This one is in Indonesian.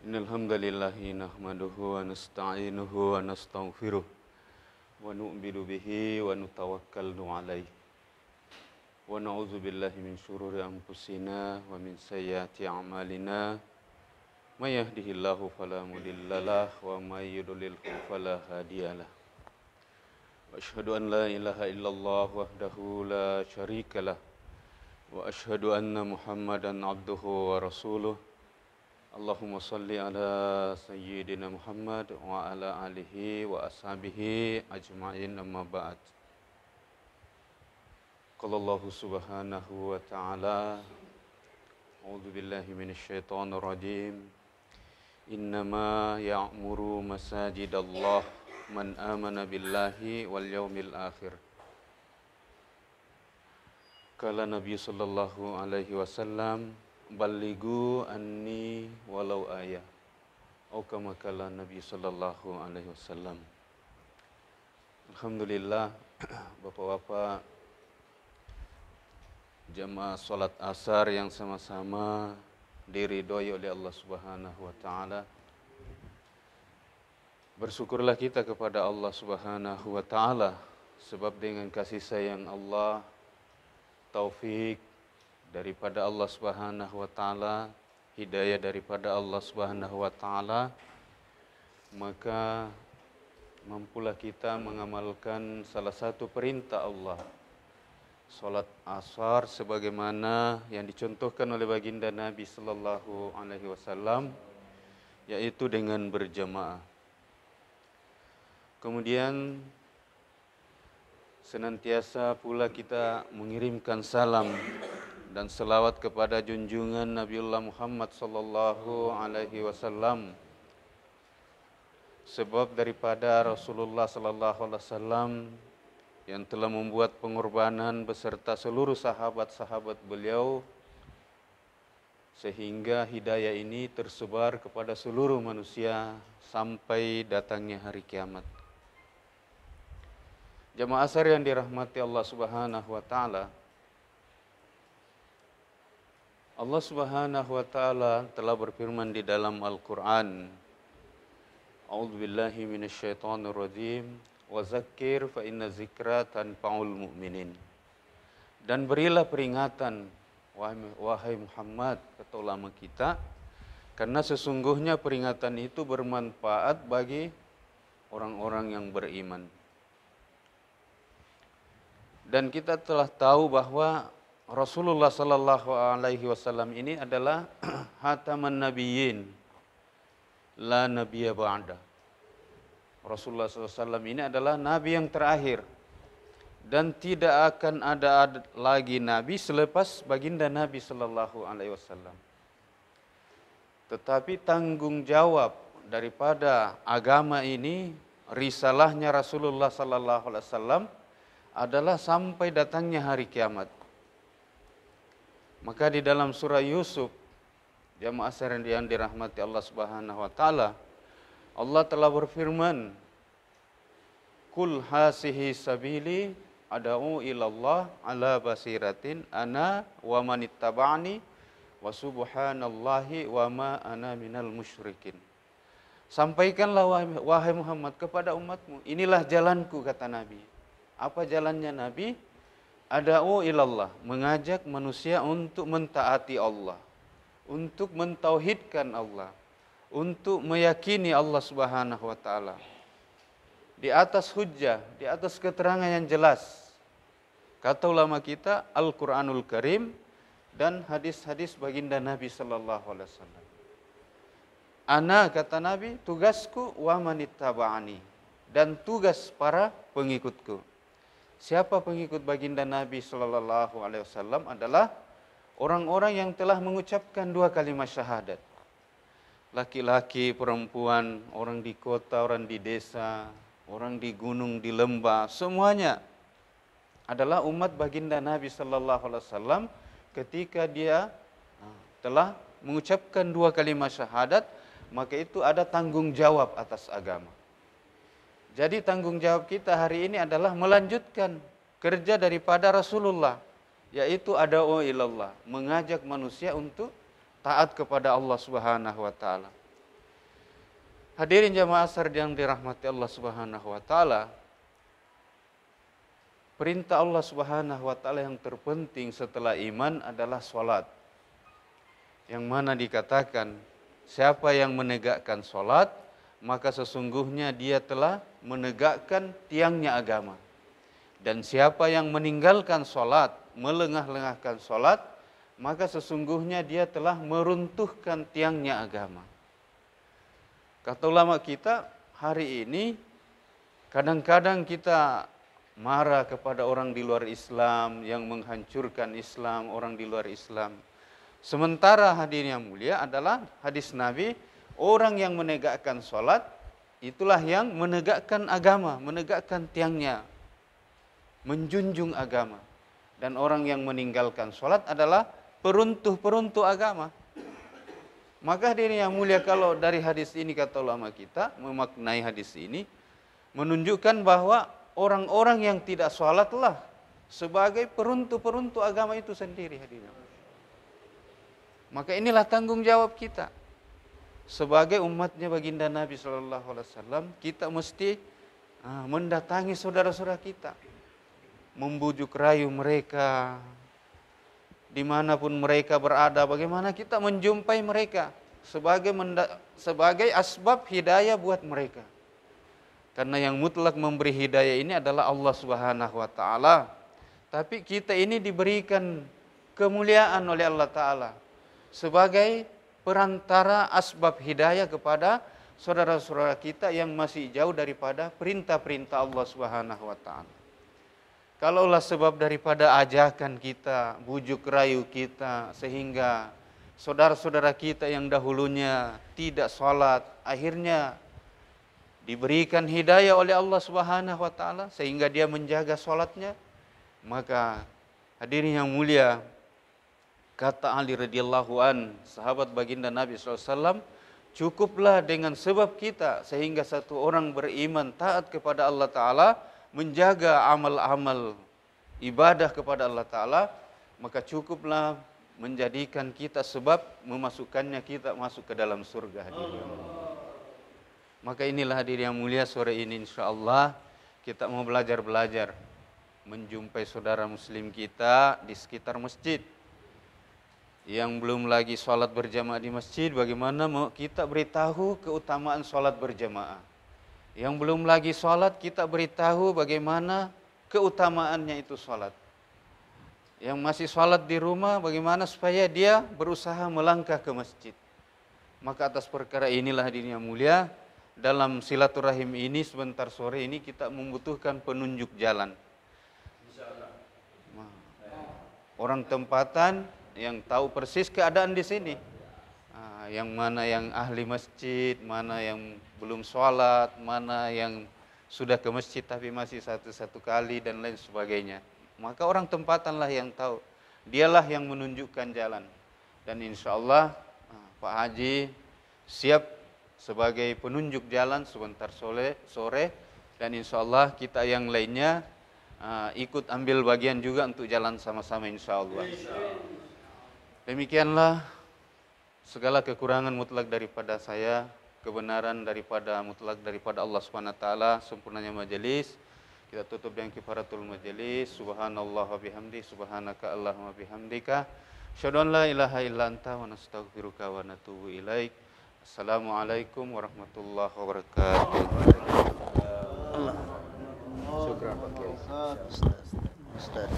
Innal hamdalillahi nahmaduhu wa nasta'inuhu wa nastaghfiruh wa nu'minu bihi wa nutawakkalu alaihi wa na'udzu billahi min syururi anfusina wa min sayyiati a'malina may yahdihillahu fala mudhillalah wa may yudlilhu fala hadiyalah wa asyhadu an la ilaha illallah wahdahu la syarikalah wa asyhadu anna Muhammadan abduhu wa rasuluh. Allahumma salli ala sayyidina Muhammad wa ala alihi wa ashabihi ajma'in amma ba'd. Qala Allah subhanahu wa ta'ala, a'udzu billahi minasy syaithanir rajim. Innama ya'muru masajidallah man amana billahi wal yaumil akhir. Kala Nabi sallallahu alaihi wasallam, balighu anni walau ayah. Atau kama kala Nabi sallallahu alaihi wasallam. Alhamdulillah, Bapak-bapak jamaah salat asar yang sama-sama diridhoi oleh Allah Subhanahu wa taala. Bersyukurlah kita kepada Allah Subhanahu wa taala sebab dengan kasih sayang Allah, taufik daripada Allah Subhanahu wa taala, hidayah daripada Allah Subhanahu wa taala, maka mampulah kita mengamalkan salah satu perintah Allah, salat asar sebagaimana yang dicontohkan oleh baginda Nabi sallallahu alaihi wasallam, yaitu dengan berjamaah. Kemudian senantiasa pula kita mengirimkan salam dan selawat kepada junjungan Nabiullah Muhammad sallallahu alaihi wasallam. Sebab daripada Rasulullah sallallahu alaihi wasallam yang telah membuat pengorbanan beserta seluruh sahabat-sahabat beliau sehingga hidayah ini tersebar kepada seluruh manusia sampai datangnya hari kiamat. Jamaah asar yang dirahmati Allah Subhanahu wa taala, Allah Subhanahu wa taala telah berfirman di dalam Al-Qur'an, A'udzu billahi minasyaitonir rajim, wa dzakkir fa inna dzikra tanfa'ul mu'minin. Dan berilah peringatan wahai Muhammad, kata ulama kita, karena sesungguhnya peringatan itu bermanfaat bagi orang-orang yang beriman. Dan kita telah tahu bahwa Rasulullah sallallahu alaihi wasallam ini adalah hataman nabiyyin, la nabiyya ba'da. Rasulullah sallallahu alaihi wasallam ini adalah nabi yang terakhir dan tidak akan ada lagi nabi selepas baginda Nabi sallallahu alaihi wasallam. Tetapi tanggung jawab daripada agama ini, risalahnya Rasulullah sallallahu alaihi wasallam adalah sampai datangnya hari kiamat. Maka di dalam surah Yusuf, jamaah asar yang dirahmati Allah Subhanahu wa taala, Allah telah berfirman, "Qul hasihi sabili ad'u ilallah ala basiratin ana wa manittaba'ani wa subhanallahi wa ma ana minal musyrikin." Sampaikanlah wahai Muhammad kepada umatmu, inilah jalanku, kata Nabi. Apa jalannya Nabi? Ada'u ilallah, mengajak manusia untuk mentaati Allah, untuk mentauhidkan Allah, untuk meyakini Allah Subhanahu wa taala. Di atas hujjah, di atas keterangan yang jelas. Kata ulama kita, Al-Qur'anul Karim dan hadis-hadis baginda Nabi sallallahu alaihi wasallam. Ana, kata Nabi, tugasku wa manittaba'ani, dan tugas para pengikutku. Siapa pengikut baginda Nabi sallallahu alaihi wasallam adalah orang-orang yang telah mengucapkan dua kalimat syahadat. Laki-laki, perempuan, orang di kota, orang di desa, orang di gunung, di lembah, semuanya adalah umat baginda Nabi sallallahu alaihi wasallam ketika dia telah mengucapkan dua kalimat syahadat, maka itu ada tanggung jawab atas agama. Jadi tanggung jawab kita hari ini adalah melanjutkan kerja daripada Rasulullah, yaitu ada'u ilallah, mengajak manusia untuk taat kepada Allah Subhanahu wa taala. Hadirin jamaah asar yang dirahmati Allah Subhanahu wa taala, perintah Allah Subhanahu wa taala yang terpenting setelah iman adalah salat. Yang mana dikatakan siapa yang menegakkan salat, maka sesungguhnya dia telah menegakkan tiangnya agama. Dan siapa yang meninggalkan salat, melengah-lengahkan salat, maka sesungguhnya dia telah meruntuhkan tiangnya agama. Kata ulama kita, hari ini kadang-kadang kita marah kepada orang di luar Islam yang menghancurkan Islam, orang di luar Islam. Sementara hadirin yang mulia adalah hadis Nabi, orang yang menegakkan salat itulah yang menegakkan agama, menegakkan tiangnya, menjunjung agama. Dan orang yang meninggalkan salat adalah peruntuh-peruntuh agama. Maka hadirin yang mulia, kalau dari hadis ini kata ulama kita memaknai hadis ini menunjukkan bahwa orang-orang yang tidak salatlah sebagai peruntuh-peruntuh agama itu sendiri hadirin. Maka inilah tanggung jawab kita sebagai umatnya baginda Nabi SAW. Kita mesti mendatangi saudara-saudara kita, membujuk rayu mereka, dimanapun mereka berada, bagaimana kita menjumpai mereka sebagai asbab hidayah buat mereka. Karena yang mutlak memberi hidayah ini adalah Allah Subhanahu wa taala. Tapi kita ini diberikan kemuliaan oleh Allah taala sebagai perantara asbab hidayah kepada saudara-saudara kita yang masih jauh daripada perintah-perintah Allah Subhanahu wa taala. Kalaulah sebab daripada ajakan kita, bujuk rayu kita, sehingga saudara-saudara kita yang dahulunya tidak salat, akhirnya diberikan hidayah oleh Allah Subhanahu wa taala sehingga dia menjaga salatnya, maka hadirin yang mulia, kata Ali radhiyallahu an, sahabat baginda Nabi SAW, cukuplah dengan sebab kita sehingga satu orang beriman taat kepada Allah taala, menjaga amal-amal ibadah kepada Allah Ta'ala, maka cukuplah menjadikan kita sebab memasukkannya kita masuk ke dalam surga hadirin. Maka inilah hadirin yang mulia, sore ini insyaAllah kita mau belajar menjumpai saudara muslim kita di sekitar masjid. Yang belum lagi sholat berjamaah di masjid, bagaimana mau kita beritahu keutamaan sholat berjamaah. Yang belum lagi sholat, kita beritahu bagaimana keutamaannya itu sholat. Yang masih sholat di rumah, bagaimana supaya dia berusaha melangkah ke masjid. Maka atas perkara inilah hadirin yang mulia, dalam silaturahim ini sebentar sore ini kita membutuhkan penunjuk jalan. Orang tempatan yang tahu persis keadaan di sini. Yang mana yang ahli masjid, mana yang belum sholat, mana yang sudah ke masjid tapi masih satu kali dan lain sebagainya. Maka orang tempatanlah yang tahu, dialah yang menunjukkan jalan. Dan insya Allah Pak Haji siap sebagai penunjuk jalan sebentar sore, dan insya Allah kita yang lainnya ikut ambil bagian juga untuk jalan sama-sama insya Allah. Demikianlah, segala kekurangan mutlak daripada saya, kebenaran mutlak daripada Allah Subhanahu wa taala, sempurnanya majelis. Kita tutup dengan kifaratul majelis. Subhanallah wa bihamdi, subhanaka Allahumma bihamdika, asyhadu an la ilaha illa anta wa nastaghfiruka wa natubu ilaik. Assalamualaikum warahmatullahi wabarakatuh. Allah. Syukran Pak Kiai. Ustaz.